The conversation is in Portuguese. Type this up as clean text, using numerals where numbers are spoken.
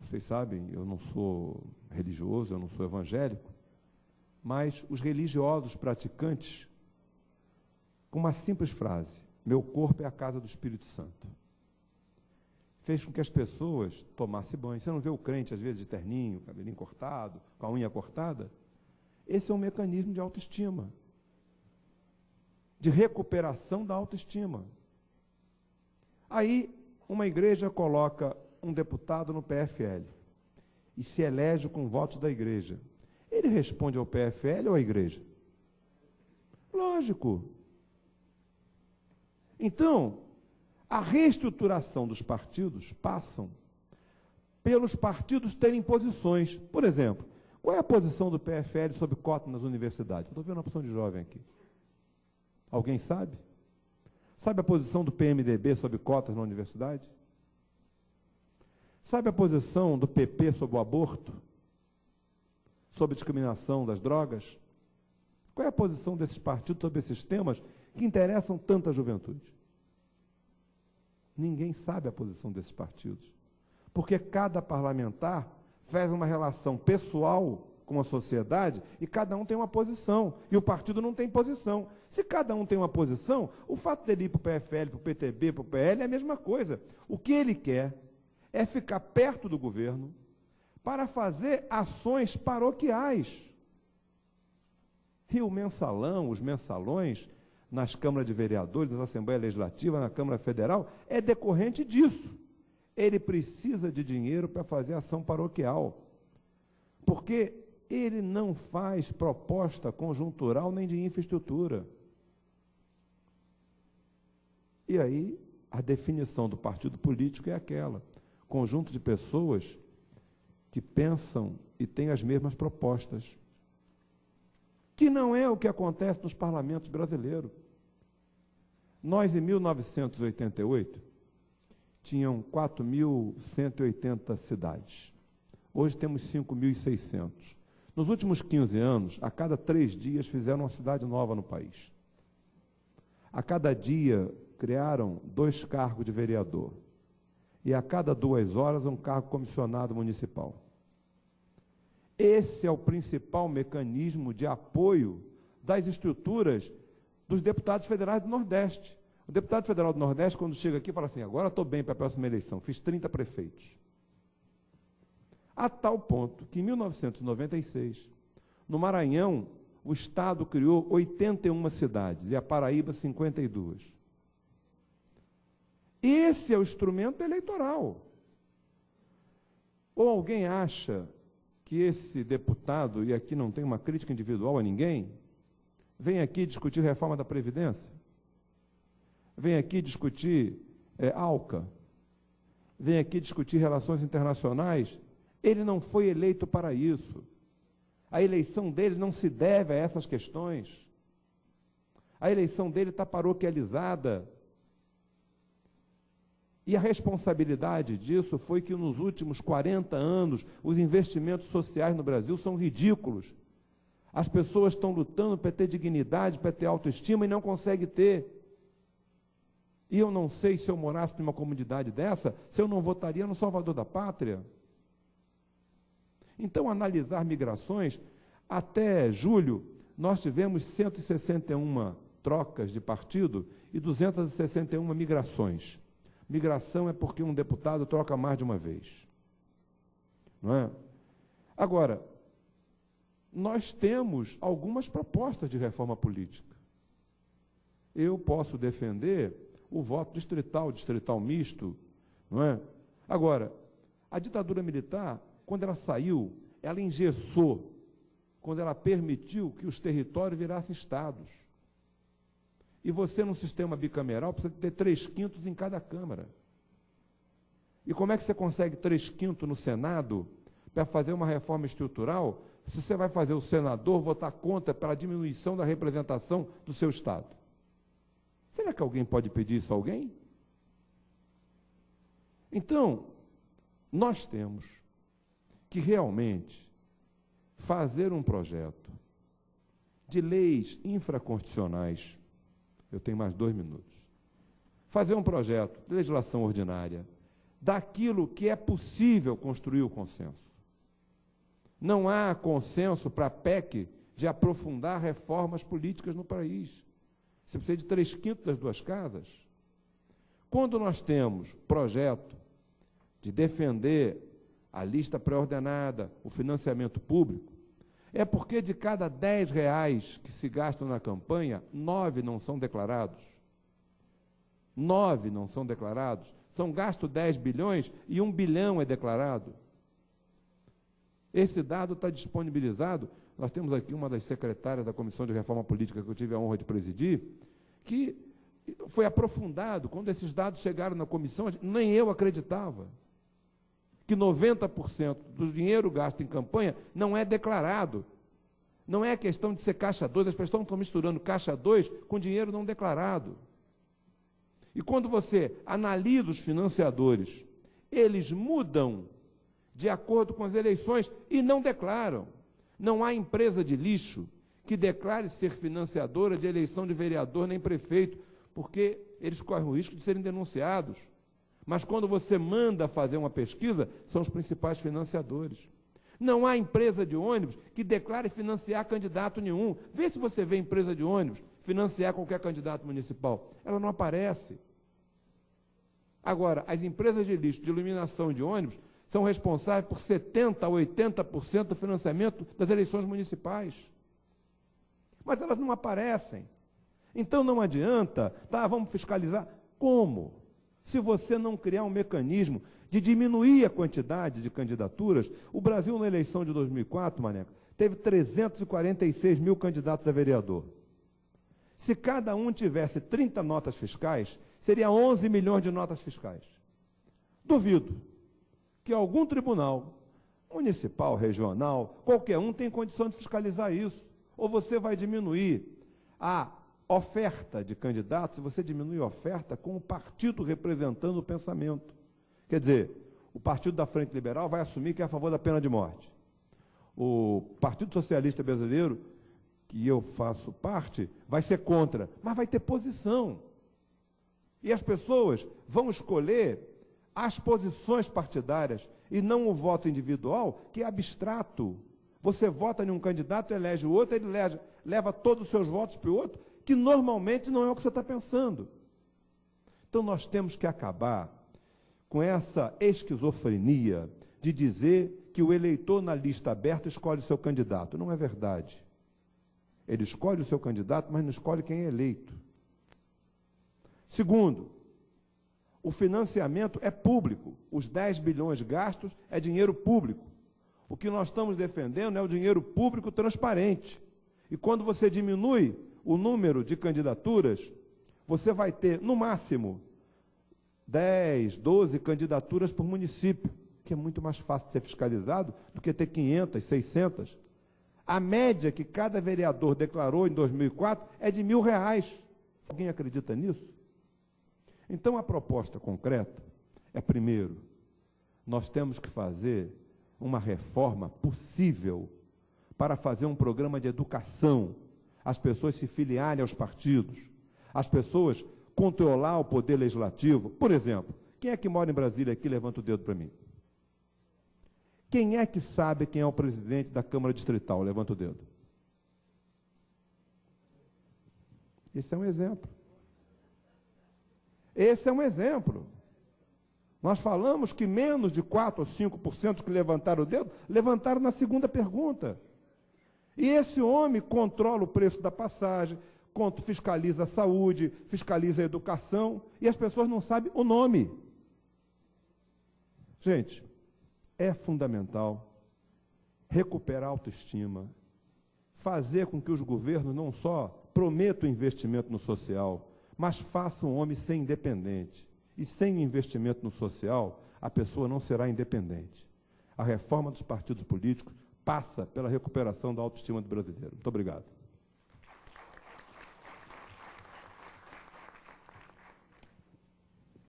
Vocês sabem, eu não sou religioso, eu não sou evangélico, mas os religiosos praticantes, com uma simples frase, meu corpo é a casa do Espírito Santo, fez com que as pessoas tomassem banho. Você não vê o crente, às vezes, de terninho, cabelinho cortado, com a unha cortada? Esse é um mecanismo de autoestima, de recuperação da autoestima. Aí, uma igreja coloca um deputado no PFL e se elege com votos da igreja. Ele responde ao PFL ou à igreja? Lógico. Então, a reestruturação dos partidos passam pelos partidos terem posições. Por exemplo, qual é a posição do PFL sobre cota nas universidades? Estou vendo uma opção de jovem aqui. Alguém sabe? Sabe a posição do PMDB sobre cotas na universidade? Sabe a posição do PP sobre o aborto? Sobre a discriminação das drogas? Qual é a posição desses partidos sobre esses temas que interessam tanto a juventude? Ninguém sabe a posição desses partidos, porque cada parlamentar faz uma relação pessoal com a sociedade e cada um tem uma posição, e o partido não tem posição. Se cada um tem uma posição, o fato dele ir para o PFL, para o PTB, para o PL é a mesma coisa. O que ele quer é ficar perto do governo para fazer ações paroquiais. E o mensalão, os mensalões, nas câmaras de vereadores, nas Assembleias Legislativas, na Câmara Federal, é decorrente disso. Ele precisa de dinheiro para fazer ação paroquial, porque ele não faz proposta conjuntural nem de infraestrutura. E aí, a definição do partido político é aquela: conjunto de pessoas que pensam e têm as mesmas propostas, que não é o que acontece nos parlamentos brasileiros. Nós, em 1988, tinham 4.180 cidades. Hoje temos 5.600. Nos últimos 15 anos, a cada 3 dias fizeram uma cidade nova no país. A cada dia criaram 2 cargos de vereador. E a cada 2 horas um cargo comissionado municipal. Esse é o principal mecanismo de apoio das estruturas dos deputados federais do Nordeste. O deputado federal do Nordeste, quando chega aqui, fala assim: agora estou bem para a próxima eleição, fiz 30 prefeitos. A tal ponto que, em 1996, no Maranhão, o Estado criou 81 cidades, e a Paraíba 52. Esse é o instrumento eleitoral. Ou alguém acha que esse deputado, e aqui não tem uma crítica individual a ninguém, vem aqui discutir reforma da Previdência, vem aqui discutir ALCA, vem aqui discutir relações internacionais? Ele não foi eleito para isso. A eleição dele não se deve a essas questões. A eleição dele está paroquializada. E a responsabilidade disso foi que nos últimos 40 anos os investimentos sociais no Brasil são ridículos. As pessoas estão lutando para ter dignidade, para ter autoestima e não conseguem ter. E eu não sei, se eu morasse numa comunidade dessa, se eu não votaria no Salvador da Pátria. Então, analisar migrações, até julho, nós tivemos 161 trocas de partido e 261 migrações. Migração é porque um deputado troca mais de uma vez. Não é? Agora, nós temos algumas propostas de reforma política. Eu posso defender o voto distrital, distrital misto, não é? Agora, a ditadura militar, quando ela saiu, ela engessou, quando ela permitiu que os territórios virassem estados. E você, num sistema bicameral, precisa ter 3/5 em cada Câmara. E como é que você consegue 3/5 no Senado para fazer uma reforma estrutural, se você vai fazer o senador votar contra pela diminuição da representação do seu Estado? Será que alguém pode pedir isso a alguém? Então, nós temos que realmente fazer um projeto de leis infraconstitucionais. Eu tenho mais 2 minutos. Fazer um projeto de legislação ordinária, daquilo que é possível construir o consenso. Não há consenso para a PEC de aprofundar reformas políticas no país. Você precisa de 3/5 das 2 casas. Quando nós temos projeto de defender a lista pré-ordenada, o financiamento público, é porque de cada R$10 que se gastam na campanha, 9 não são declarados. 9 não são declarados. São gastos 10 bilhões e 1 bilhão é declarado. Esse dado está disponibilizado. Nós temos aqui uma das secretárias da Comissão de Reforma Política que eu tive a honra de presidir, que foi aprofundado. Quando esses dados chegaram na comissão, nem eu acreditava que 90% do dinheiro gasto em campanha não é declarado. Não é questão de ser caixa 2, as pessoas estão misturando caixa 2 com dinheiro não declarado. E quando você analisa os financiadores, eles mudam de acordo com as eleições e não declaram. Não há empresa de lixo que declare ser financiadora de eleição de vereador nem prefeito, porque eles correm o risco de serem denunciados. Mas quando você manda fazer uma pesquisa, são os principais financiadores. Não há empresa de ônibus que declare financiar candidato nenhum. Vê se você vê empresa de ônibus financiar qualquer candidato municipal. Ela não aparece. Agora, as empresas de lixo, de iluminação de ônibus, são responsáveis por 70% a 80% do financiamento das eleições municipais. Mas elas não aparecem. Então não adianta, vamos fiscalizar. Como? Se você não criar um mecanismo de diminuir a quantidade de candidaturas, o Brasil, na eleição de 2004, Maneco, teve 346 mil candidatos a vereador. Se cada um tivesse 30 notas fiscais, seria 11 milhões de notas fiscais. Duvido que algum tribunal, municipal, regional, qualquer um tem condição de fiscalizar isso. Ou você vai diminuir a oferta de candidatos, você diminui a oferta com o partido representando o pensamento. Quer dizer, o Partido da Frente Liberal vai assumir que é a favor da pena de morte. O Partido Socialista Brasileiro, que eu faço parte, vai ser contra, mas vai ter posição. E as pessoas vão escolher as posições partidárias e não o voto individual, que é abstrato. Você vota em um candidato, elege o outro, ele leva todos os seus votos para o outro, que normalmente não é o que você está pensando. Então nós temos que acabar com essa esquizofrenia de dizer que o eleitor na lista aberta escolhe o seu candidato. Não é verdade. Ele escolhe o seu candidato, mas não escolhe quem é eleito. Segundo, o financiamento é público. Os 10 bilhões gastos é dinheiro público. O que nós estamos defendendo é o dinheiro público transparente. E quando você diminui o número de candidaturas, você vai ter, no máximo, 10, 12 candidaturas por município, que é muito mais fácil de ser fiscalizado do que ter 500, 600. A média que cada vereador declarou em 2004 é de R$1.000. Alguém acredita nisso? Então, a proposta concreta é, primeiro, nós temos que fazer uma reforma possível para fazer um programa de educação, as pessoas se filiarem aos partidos, as pessoas controlar o poder legislativo. Por exemplo, quem é que mora em Brasília aqui? Levanta o dedo para mim. Quem é que sabe quem é o presidente da Câmara Distrital? Levanta o dedo. Esse é um exemplo. Esse é um exemplo. Nós falamos que menos de 4 ou 5% que levantaram o dedo, levantaram na segunda pergunta. E esse homem controla o preço da passagem, fiscaliza a saúde, fiscaliza a educação, e as pessoas não sabem o nome. Gente, é fundamental recuperar a autoestima, fazer com que os governos não só prometam investimento no social, mas façam o homem ser independente. E sem investimento no social, a pessoa não será independente. A reforma dos partidos políticos passa pela recuperação da autoestima do brasileiro. Muito obrigado.